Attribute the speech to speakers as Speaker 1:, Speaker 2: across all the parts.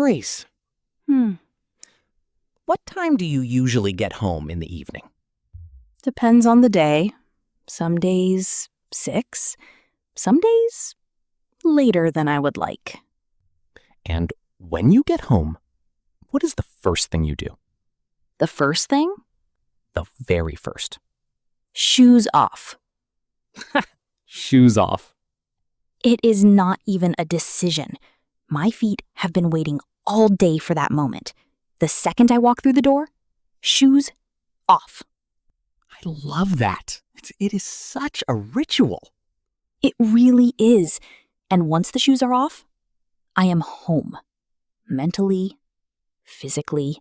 Speaker 1: Grace,
Speaker 2: Hmm,
Speaker 1: what time do you usually get home in the evening?
Speaker 2: depends on the day. Some days 6, some days later than I would like.
Speaker 1: And when you get home, what is the first thing you do?
Speaker 2: The first thing?
Speaker 1: The very first.
Speaker 2: Shoes off.
Speaker 1: Shoes off.
Speaker 2: It is not even a decision. My feet have been waiting all day for that moment. The second I walk through the door, shoes off.
Speaker 1: I love that. It is such a ritual.
Speaker 2: It really is. And once the shoes are off, I am home. Mentally, physically,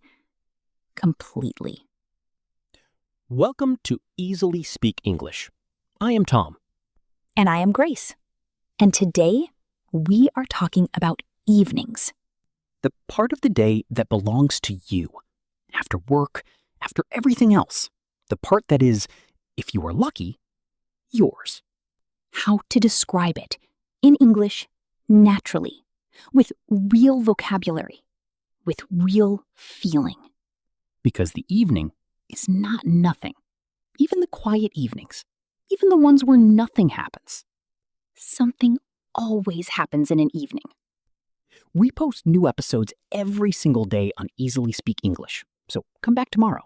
Speaker 2: completely.
Speaker 1: Welcome to Easily Speak English. I am Tom.
Speaker 2: And I am Grace. And today, we are talking about evenings.
Speaker 1: The part of the day that belongs to you. After work, after everything else. The part that is, if you are lucky, yours.
Speaker 2: How to describe it in English naturally, with real vocabulary, with real feeling.
Speaker 1: Because the evening is not nothing. Even the quiet evenings. Even the ones where nothing happens.
Speaker 2: Something always happens in an evening.
Speaker 1: We post new episodes every single day on Easily Speak English. So come back tomorrow.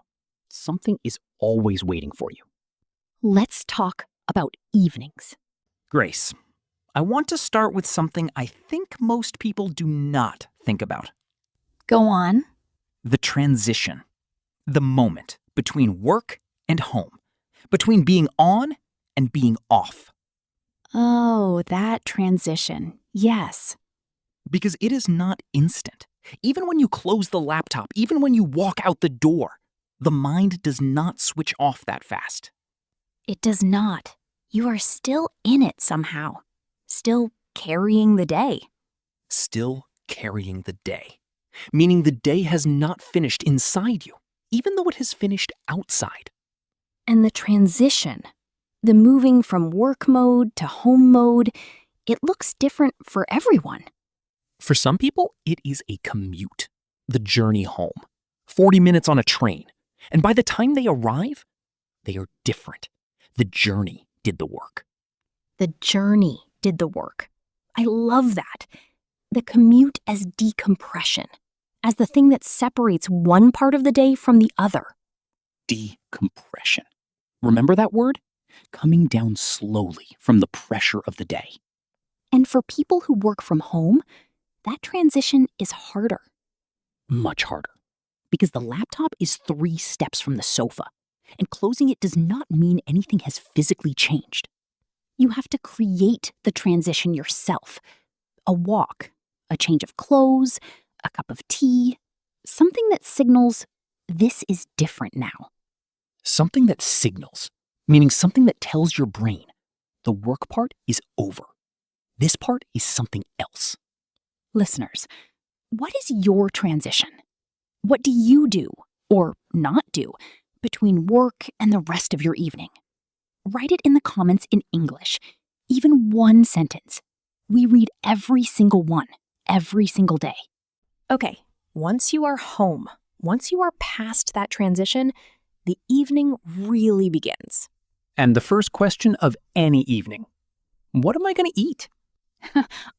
Speaker 1: Something is always waiting for you.
Speaker 2: Let's talk about evenings.
Speaker 1: Grace, I want to start with something I think most people do not think about.
Speaker 2: Go on.
Speaker 1: The transition. The moment between work and home. Between being on and being off.
Speaker 2: Oh, that transition. Yes.
Speaker 1: Because it is not instant. Even when you close the laptop, even when you walk out the door, the mind does not switch off that fast.
Speaker 2: It does not. You are still in it somehow. Still carrying the day.
Speaker 1: Still carrying the day. Meaning the day has not finished inside you, even though it has finished outside.
Speaker 2: And the transition, the moving from work mode to home mode, it looks different for everyone.
Speaker 1: For some people, it is a commute. The journey home. 40 minutes on a train. And by the time they arrive, they are different. The journey did the work.
Speaker 2: The journey did the work. I love that. The commute as decompression, as the thing that separates one part of the day from the other.
Speaker 1: Decompression. Remember that word? Coming down slowly from the pressure of the day.
Speaker 2: And for people who work from home, that transition is harder.
Speaker 1: Much harder. Because the laptop is 3 steps from the sofa, and closing it does not mean anything has physically changed.
Speaker 2: You have to create the transition yourself. A walk, a change of clothes, a cup of tea, something that signals this is different now.
Speaker 1: Something that signals, meaning something that tells your brain the work part is over. This part is something else.
Speaker 2: Listeners, what is your transition? What do you do, or not do, between work and the rest of your evening? Write it in the comments in English, even one sentence. We read every single one, every single day. Okay, once you are home, once you are past that transition, the evening really begins.
Speaker 1: And the first question of any evening, what am I going to eat?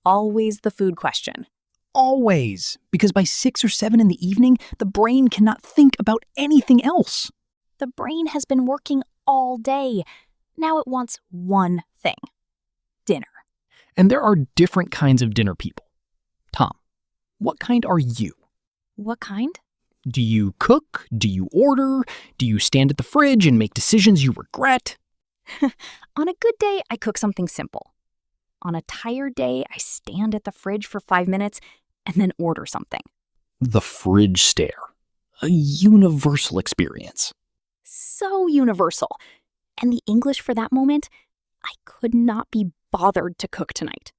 Speaker 2: Always the food question.
Speaker 1: Always, because by 6 or 7 in the evening, the brain cannot think about anything else.
Speaker 2: The brain has been working all day. Now it wants one thing: dinner.
Speaker 1: And there are different kinds of dinner people. Tom, what kind are you?
Speaker 2: What kind?
Speaker 1: Do you cook? Do you order? Do you stand at the fridge and make decisions you regret?
Speaker 2: On a good day, I cook something simple. On a tired day, I stand at the fridge for 5 minutes and then order something.
Speaker 1: The fridge stare. A universal experience.
Speaker 2: So universal. And the English for that moment, I could not be bothered to cook tonight.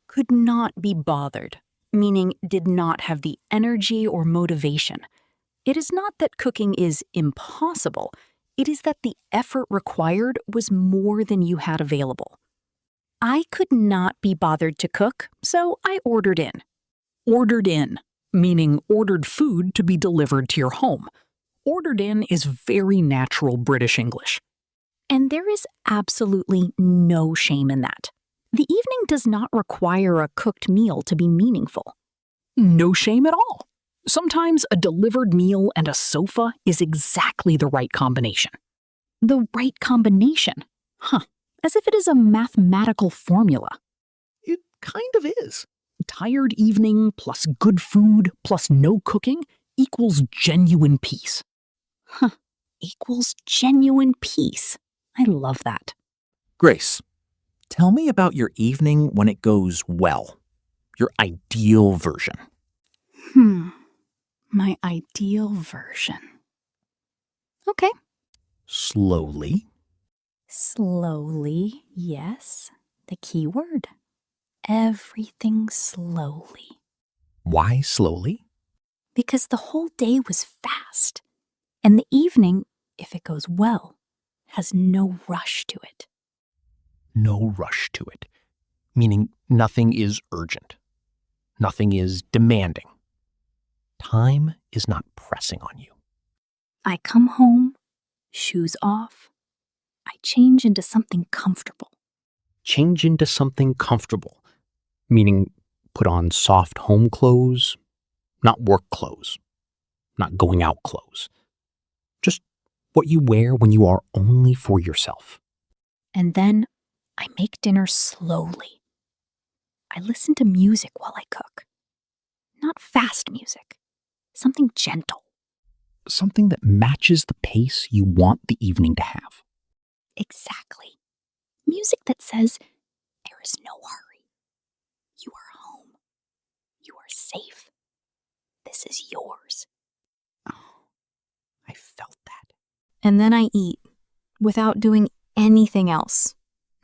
Speaker 2: Could not be bothered, meaning did not have the energy or motivation. It is not that cooking is impossible. It is that the effort required was more than you had available. I could not be bothered to cook, so I ordered in. Ordered in.
Speaker 1: meaning ordered food to be delivered to your home. Ordered in is very natural British English.
Speaker 2: And there is absolutely no shame in that. The evening does not require a cooked meal to be meaningful.
Speaker 1: No shame at all. Sometimes a delivered meal and a sofa is exactly the right combination.
Speaker 2: The right combination? Huh. As if it is a mathematical formula.
Speaker 1: It kind of is. Tired evening plus good food plus no cooking equals genuine peace.
Speaker 2: Huh. Equals genuine peace. I love that.
Speaker 3: Grace, tell me about your evening when it goes well. Your ideal version.
Speaker 2: My ideal version. Okay.
Speaker 3: Slowly.
Speaker 2: Slowly, yes. The key word. Everything slowly.
Speaker 3: Why slowly?
Speaker 2: Because the whole day was fast. And the evening, if it goes well, has no rush to it.
Speaker 3: No rush to it. Meaning nothing is urgent. Nothing is demanding. Time is not pressing on you.
Speaker 2: I come home, shoes off. I change into something comfortable.
Speaker 3: Change into something comfortable. Meaning put on soft home clothes, not work clothes, not going out clothes. Just what you wear when you are only for yourself.
Speaker 2: And then I make dinner slowly. I listen to music while I cook. Not fast music, something gentle.
Speaker 3: Something that matches the pace you want the evening to have.
Speaker 2: Exactly. Music that says, there is no hurry. You are home. You are safe. This is yours.
Speaker 3: I felt that.
Speaker 2: And then I eat without doing anything else.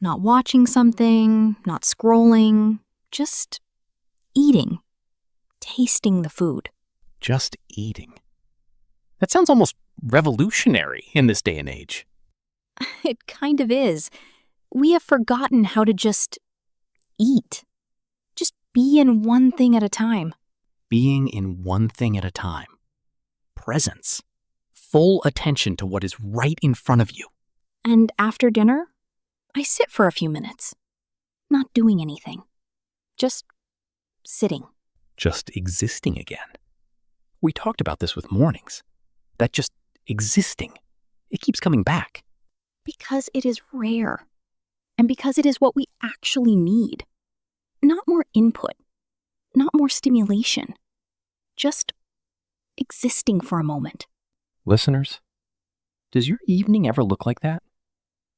Speaker 2: Not watching something, not scrolling, just eating, tasting the food.
Speaker 3: Just eating. That sounds almost revolutionary in this day and age.
Speaker 2: It kind of is. We have forgotten how to just eat. Just be in one thing at a time.
Speaker 1: Being in one thing at a time. Presence. Full attention to what is right in front of you.
Speaker 2: And after dinner, I sit for a few minutes. Not doing anything. Just sitting.
Speaker 1: Just existing again. We talked about this with mornings. That just existing. It keeps coming back.
Speaker 2: Because it is rare. And because it is what we actually need. Not more input. Not more stimulation. Just existing for a moment.
Speaker 1: Listeners, does your evening ever look like that?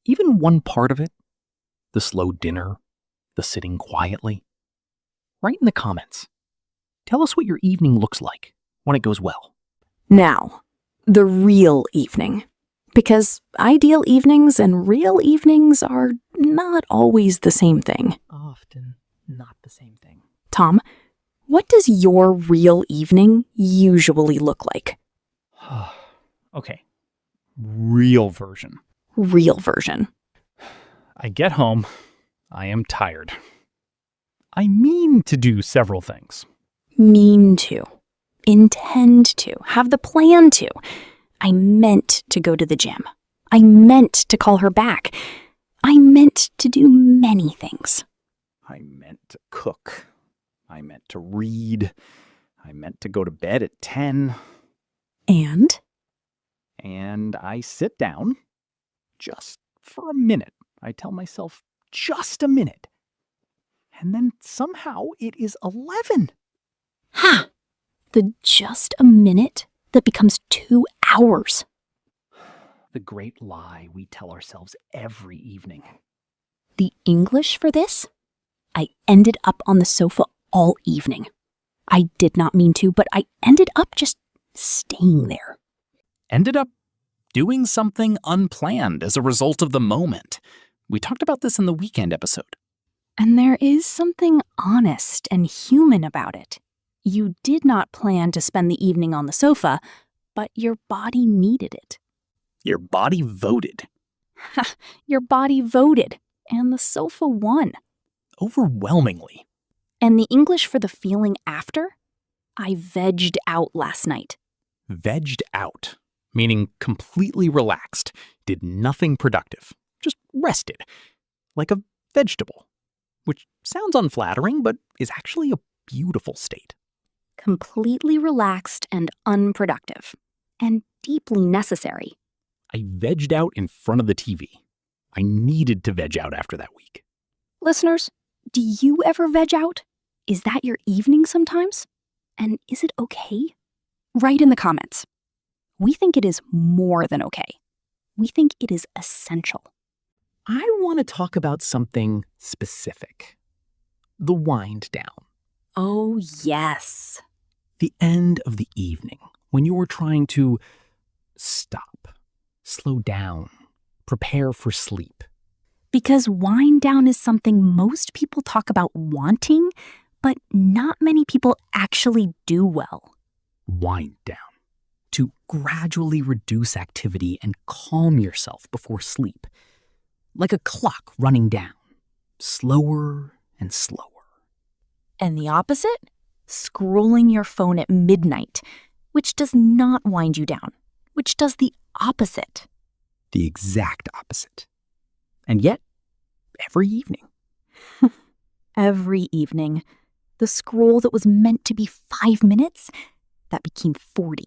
Speaker 1: Even one part of it? The slow dinner? The sitting quietly? Write in the comments. Tell us what your evening looks like when it goes well.
Speaker 2: Now, the real evening. Because ideal evenings and real evenings are not always the same thing.
Speaker 1: Often not the same thing.
Speaker 2: Tom, what does your real evening usually look like?
Speaker 1: Okay. Real version.
Speaker 2: Real version.
Speaker 1: I get home. I am tired. I mean to do several things.
Speaker 2: Mean to. Intend to. Have the plan to. I meant to go to the gym. I meant to call her back. I meant to do many things.
Speaker 1: I meant to cook. I meant to read. I meant to go to bed at 10.
Speaker 2: And
Speaker 1: I sit down just for a minute. I tell myself just a minute. And then somehow it is 11.
Speaker 2: ha! The just a minute that becomes 2 hours.
Speaker 1: The great lie we tell ourselves every evening.
Speaker 2: The English for this? I ended up on the sofa all evening. I did not mean to, but I ended up just staying there.
Speaker 1: Ended up doing something unplanned as a result of the moment. We talked about this in the weekend episode.
Speaker 2: And there is something honest and human about it. You did not plan to spend the evening on the sofa, but your body needed it.
Speaker 1: Your body voted.
Speaker 2: Your body voted, and the sofa won.
Speaker 1: Overwhelmingly.
Speaker 2: And the English for the feeling after? I vegged out last night.
Speaker 3: Vegged out, meaning completely relaxed, did nothing productive, just rested, like a vegetable, which sounds unflattering, but is actually a beautiful state.
Speaker 2: Completely relaxed and unproductive. And deeply necessary.
Speaker 3: I vegged out in front of the TV. I needed to veg out after that week.
Speaker 2: Listeners, do you ever veg out? Is that your evening sometimes? And is it okay? Write in the comments. We think it is more than okay. We think it is essential.
Speaker 1: I want to talk about something specific. The wind down.
Speaker 2: Oh, yes.
Speaker 1: The end of the evening, when you're trying to stop, slow down, prepare for sleep.
Speaker 2: Because wind down is something most people talk about wanting, but not many people actually do well.
Speaker 1: Wind down. To gradually reduce activity and calm yourself before sleep. Like a clock running down, slower and slower.
Speaker 2: And the opposite? Scrolling your phone at midnight, which does not wind you down, which does the opposite.
Speaker 1: The exact opposite. And yet, every evening.
Speaker 2: Every evening, the scroll that was meant to be 5 minutes, that became 40.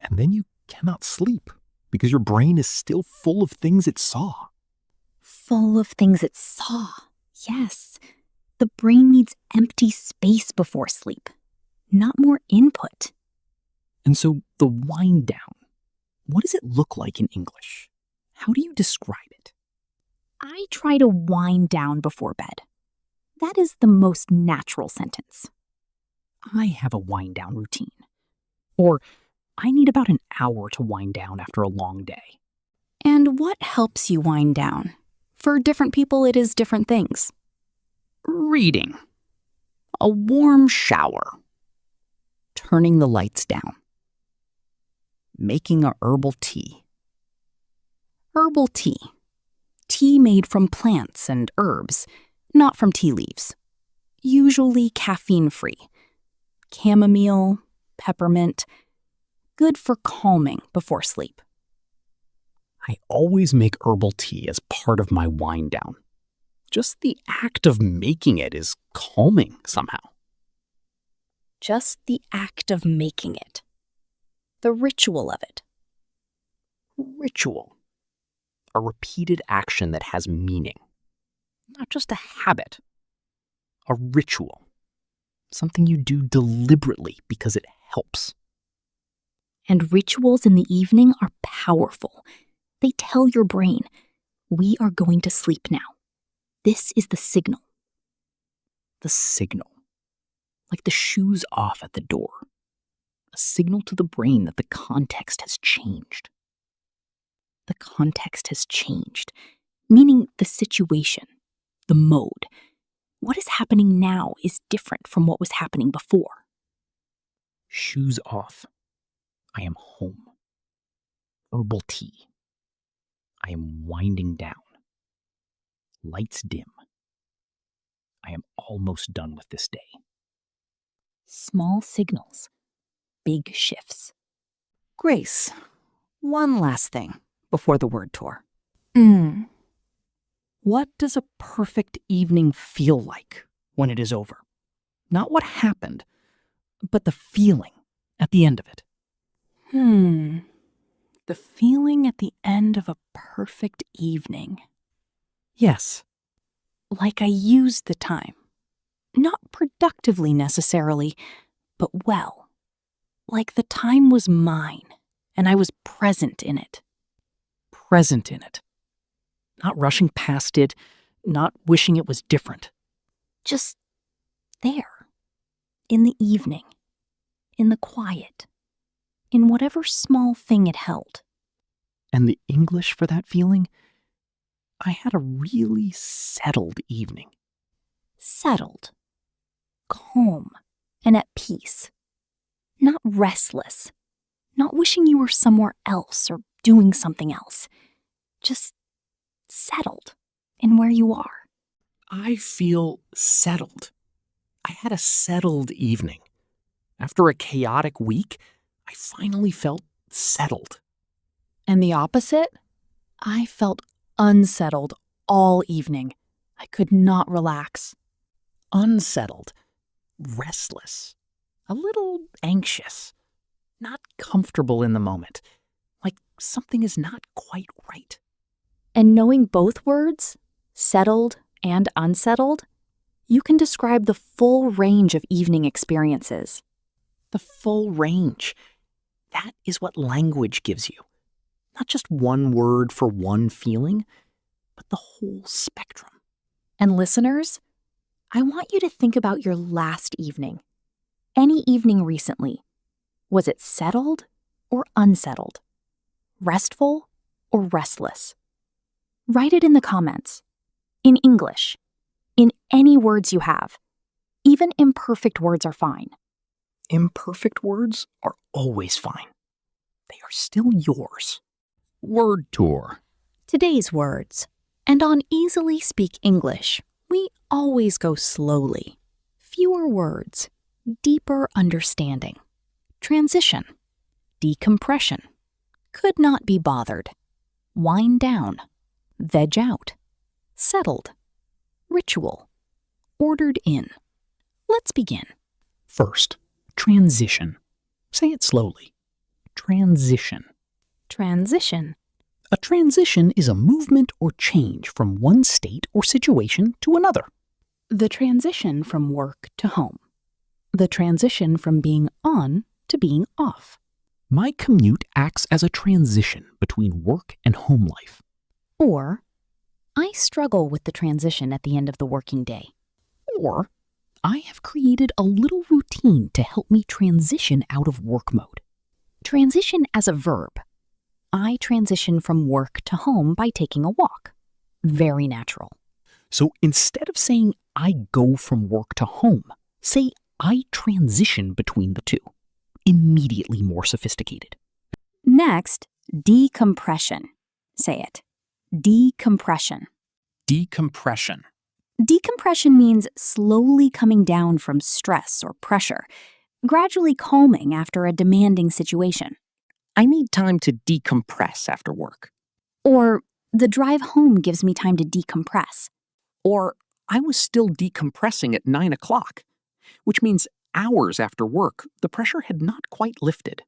Speaker 1: And then you cannot sleep because your brain is still full of things it saw.
Speaker 2: Full of things it saw. Yes. The brain needs empty space before sleep, not more input.
Speaker 1: And so the wind down, what does it look like in English? How do you describe it?
Speaker 2: I try to wind down before bed. That is the most natural sentence.
Speaker 1: I have a wind down routine. Or I need about an hour to wind down after a long day.
Speaker 2: And what helps you wind down? For different people, it is different things.
Speaker 1: Reading. A warm shower. Turning the lights down. Making a herbal tea.
Speaker 2: Herbal tea. Tea made from plants and herbs, not from tea leaves. Usually caffeine-free. Chamomile, peppermint. Good for calming before sleep.
Speaker 1: I always make herbal tea as part of my wind down. Just the act of making it is calming somehow.
Speaker 2: Just the act of making it. The ritual of it.
Speaker 1: Ritual. A repeated action that has meaning. Not just a habit. A ritual. Something you do deliberately because it helps.
Speaker 2: And rituals in the evening are powerful. They tell your brain, we are going to sleep now. This is the signal.
Speaker 1: The signal. Like the shoes off at the door. A signal to the brain that the context has changed.
Speaker 2: The context has changed, meaning the situation, the mode. What is happening now is different from what was happening before.
Speaker 1: Shoes off. I am home. Herbal tea. I am winding down. Lights dim. I am almost done with this day.
Speaker 2: Small signals, big shifts.
Speaker 1: Grace, one last thing before the word tour. What does a perfect evening feel like when it is over? Not what happened, but the feeling at the end of it.
Speaker 2: The feeling at the end of a perfect evening.
Speaker 1: Yes.
Speaker 2: Like I used the time. Not productively necessarily, but well. Like the time was mine, and I was present in it.
Speaker 1: Present in it. Not rushing past it, not wishing it was different.
Speaker 2: Just there. In the evening. In the quiet. In whatever small thing it held.
Speaker 1: And the English for that feeling? I had a really settled evening.
Speaker 2: Settled. Calm. And at peace. Not restless. Not wishing you were somewhere else or doing something else. Just settled in where you are.
Speaker 1: I feel settled. I had a settled evening. After a chaotic week, I finally felt settled.
Speaker 2: And the opposite? I felt unsettled all evening. I could not relax.
Speaker 1: Unsettled, restless, a little anxious, not comfortable in the moment, like something is not quite right.
Speaker 2: And knowing both words, settled and unsettled, you can describe the full range of evening experiences.
Speaker 1: The full range. That is what language gives you. Not just one word for one feeling, but the whole spectrum.
Speaker 2: And listeners, I want you to think about your last evening. Any evening recently. Was it settled or unsettled? Restful or restless? Write it in the comments. In English. In any words you have. Even imperfect words are fine.
Speaker 1: Imperfect words are always fine. They are still yours. Word tour.
Speaker 2: Today's words. And on Easily Speak English, we always go slowly. Fewer words. Deeper understanding. Transition. Decompression. Could not be bothered. Wind down. Veg out. Settled. Ritual. Ordered in. Let's begin.
Speaker 1: First, transition. Say it slowly. Transition.
Speaker 2: Transition.
Speaker 1: A transition is a movement or change from one state or situation to another.
Speaker 2: The transition from work to home. The transition from being on to being off.
Speaker 1: My commute acts as a transition between work and home life.
Speaker 2: Or, I struggle with the transition at the end of the working day.
Speaker 1: Or, I have created a little routine to help me transition out of work mode.
Speaker 2: Transition as a verb. I transition from work to home by taking a walk. Very natural.
Speaker 1: So instead of saying I go from work to home, say I transition between the two. Immediately more sophisticated.
Speaker 2: Next, decompression. Say it. Decompression.
Speaker 1: Decompression.
Speaker 2: Decompression means slowly coming down from stress or pressure, gradually calming after a demanding situation.
Speaker 1: I need time to decompress after work.
Speaker 2: Or, the drive home gives me time to decompress.
Speaker 1: Or, I was still decompressing at 9 o'clock, which means hours after work, the pressure had not quite lifted.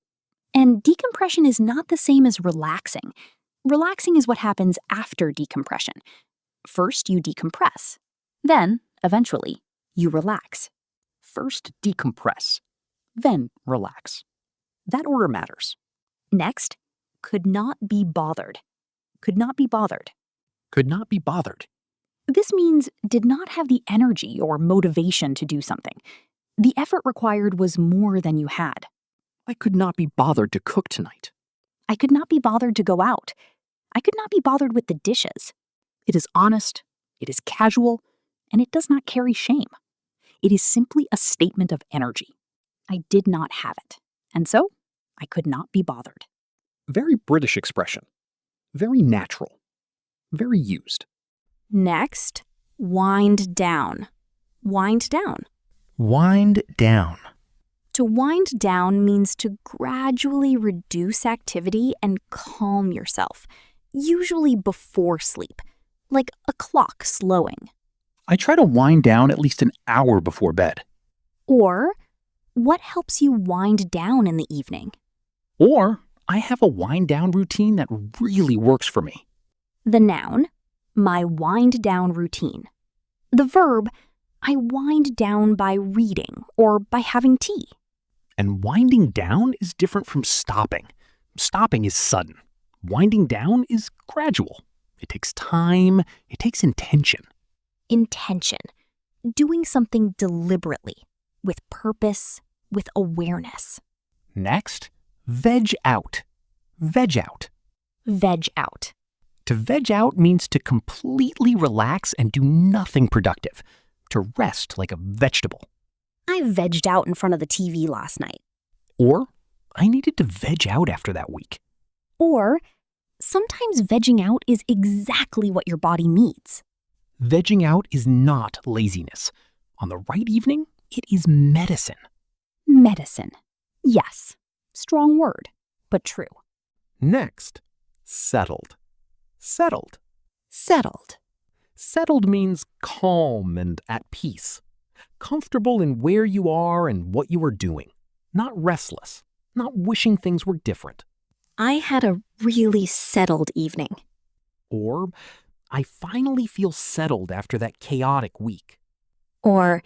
Speaker 2: And decompression is not the same as relaxing. Relaxing is what happens after decompression. First, you decompress. Then, eventually, you relax.
Speaker 1: First, decompress. Then, relax. That order matters.
Speaker 2: Next, could not be bothered. Could not be bothered.
Speaker 1: Could not be bothered.
Speaker 2: This means did not have the energy or motivation to do something. The effort required was more than you had.
Speaker 1: I could not be bothered to cook tonight.
Speaker 2: I could not be bothered to go out. I could not be bothered with the dishes. It is honest, it is casual, and it does not carry shame. It is simply a statement of energy. I did not have it, and so I could not be bothered.
Speaker 1: Very British expression. Very natural. Very used.
Speaker 2: Next, wind down. Wind down.
Speaker 1: Wind down.
Speaker 2: To wind down means to gradually reduce activity and calm yourself, usually before sleep, like a clock slowing.
Speaker 1: I try to wind down at least an hour before bed.
Speaker 2: Or, what helps you wind down in the evening?
Speaker 1: Or, I have a wind down routine that really works for me.
Speaker 2: The noun, my wind down routine. The verb, I wind down by reading or by having tea.
Speaker 1: And winding down is different from stopping. Stopping is sudden. Winding down is gradual. It takes time. It takes intention.
Speaker 2: Intention. Doing something deliberately, with purpose, with awareness.
Speaker 1: Next, veg out. Veg out.
Speaker 2: Veg out.
Speaker 1: To veg out means to completely relax and do nothing productive. To rest like a vegetable.
Speaker 2: I vegged out in front of the TV last night.
Speaker 1: Or, I needed to veg out after that week.
Speaker 2: Or, sometimes vegging out is exactly what your body needs.
Speaker 1: Vegging out is not laziness. On the right evening, it is medicine.
Speaker 2: Medicine. Yes, strong word, but true.
Speaker 1: Next, settled. Settled.
Speaker 2: Settled.
Speaker 1: Settled means calm and at peace. Comfortable in where you are and what you are doing. Not restless. Not wishing things were different.
Speaker 2: I had a really settled evening.
Speaker 1: Or, I finally feel settled after that chaotic week.
Speaker 2: Or,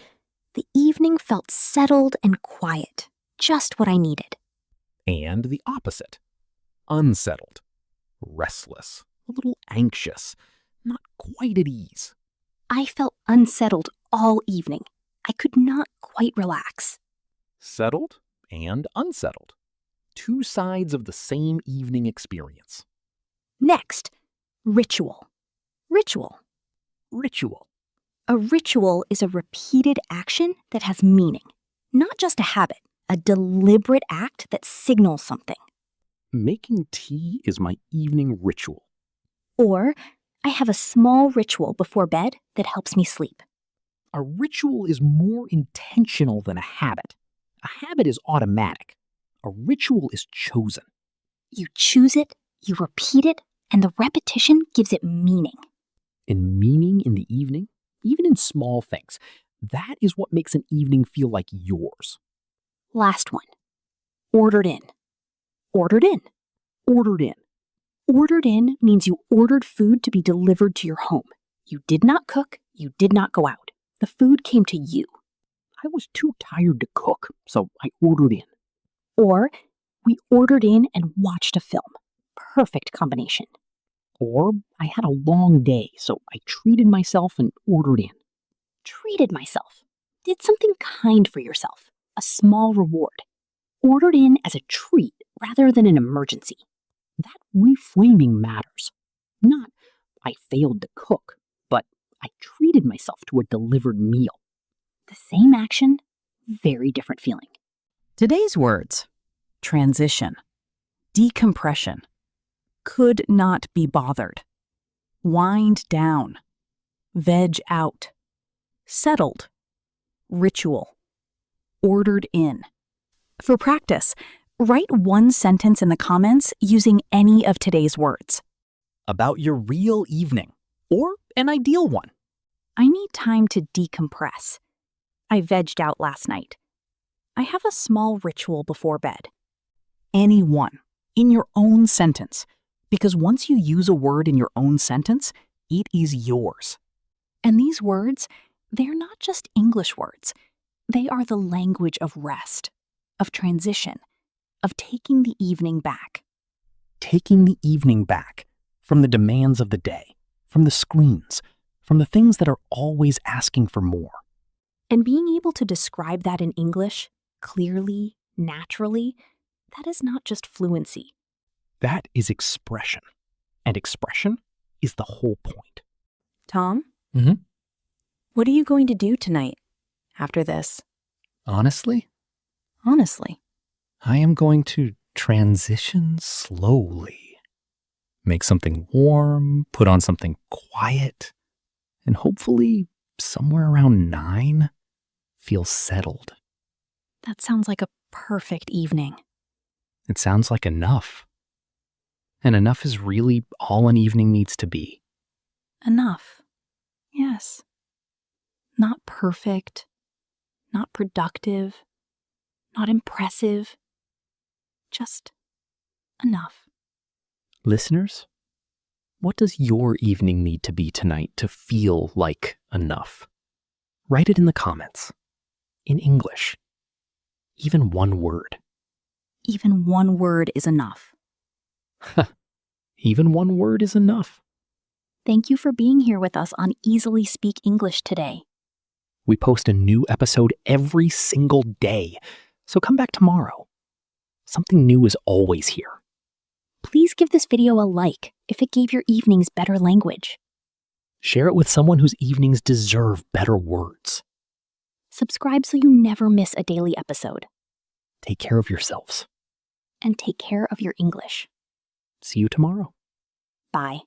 Speaker 2: the evening felt settled and quiet, just what I needed.
Speaker 1: And the opposite. Unsettled. Restless. A little anxious. Not quite at ease.
Speaker 2: I felt unsettled all evening. I could not quite relax.
Speaker 1: Settled and unsettled. Two sides of the same evening experience.
Speaker 2: Next, ritual. Ritual.
Speaker 1: Ritual.
Speaker 2: A ritual is a repeated action that has meaning, not just a habit, a deliberate act that signals something.
Speaker 1: Making tea is my evening ritual.
Speaker 2: Or, I have a small ritual before bed that helps me sleep.
Speaker 1: A ritual is more intentional than a habit. A habit is automatic. A ritual is chosen.
Speaker 2: You choose it, you repeat it, and the repetition gives it meaning.
Speaker 1: And meaning in the evening, even in small things, that is what makes an evening feel like yours.
Speaker 2: Last one. Ordered in. Ordered in.
Speaker 1: Ordered in.
Speaker 2: Ordered in means you ordered food to be delivered to your home. You did not cook, you did not go out. The food came to you.
Speaker 1: I was too tired to cook, so I ordered in.
Speaker 2: Or, we ordered in and watched a film. Perfect combination.
Speaker 1: Or, I had a long day, so I treated myself and ordered in.
Speaker 2: Treated myself. Did something kind for yourself. A small reward. Ordered in as a treat rather than an emergency.
Speaker 1: That reframing matters. Not, I failed to cook, but I treated myself to a delivered meal.
Speaker 2: The same action, very different feeling.
Speaker 4: Today's words: transition, decompression, could not be bothered, wind down, veg out, settled, ritual, ordered in. For practice, write one sentence in the comments using any of today's words.
Speaker 1: About your real evening, or an ideal one.
Speaker 2: I need time to decompress. I vegged out last night. I have a small ritual before bed.
Speaker 4: Any one, in your own sentence, because once you use a word in your own sentence, it is yours.
Speaker 2: And these words, they're not just English words. They are the language of rest, of transition, of taking the evening back.
Speaker 1: Taking the evening back from the demands of the day, from the screens, from the things that are always asking for more.
Speaker 2: And being able to describe that in English, clearly, naturally, that is not just fluency.
Speaker 1: That is expression. And expression is the whole point.
Speaker 2: Tom?
Speaker 1: Mm-hmm.
Speaker 2: What are you going to do tonight after this?
Speaker 1: Honestly,
Speaker 2: Honestly.
Speaker 1: I am going to transition slowly. Make something warm, put on something quiet, and hopefully somewhere around 9, feel settled.
Speaker 2: That sounds like a perfect evening.
Speaker 1: It sounds like enough. And enough is really all an evening needs to be.
Speaker 2: Enough. Yes. Not perfect, not productive, not impressive. Just enough.
Speaker 1: Listeners, what does your evening need to be tonight to feel like enough? Write it in the comments. In English. Even one word.
Speaker 2: Even one word is enough.
Speaker 1: Even one word is enough.
Speaker 2: Thank you for being here with us on Easily Speak English today.
Speaker 1: We post a new episode every single day, so come back tomorrow. Something new is always here.
Speaker 2: Please give this video a like if it gave your evenings better language.
Speaker 1: Share it with someone whose evenings deserve better words.
Speaker 2: Subscribe so you never miss a daily episode.
Speaker 1: Take care of yourselves.
Speaker 2: And take care of your English.
Speaker 1: See you tomorrow.
Speaker 2: Bye.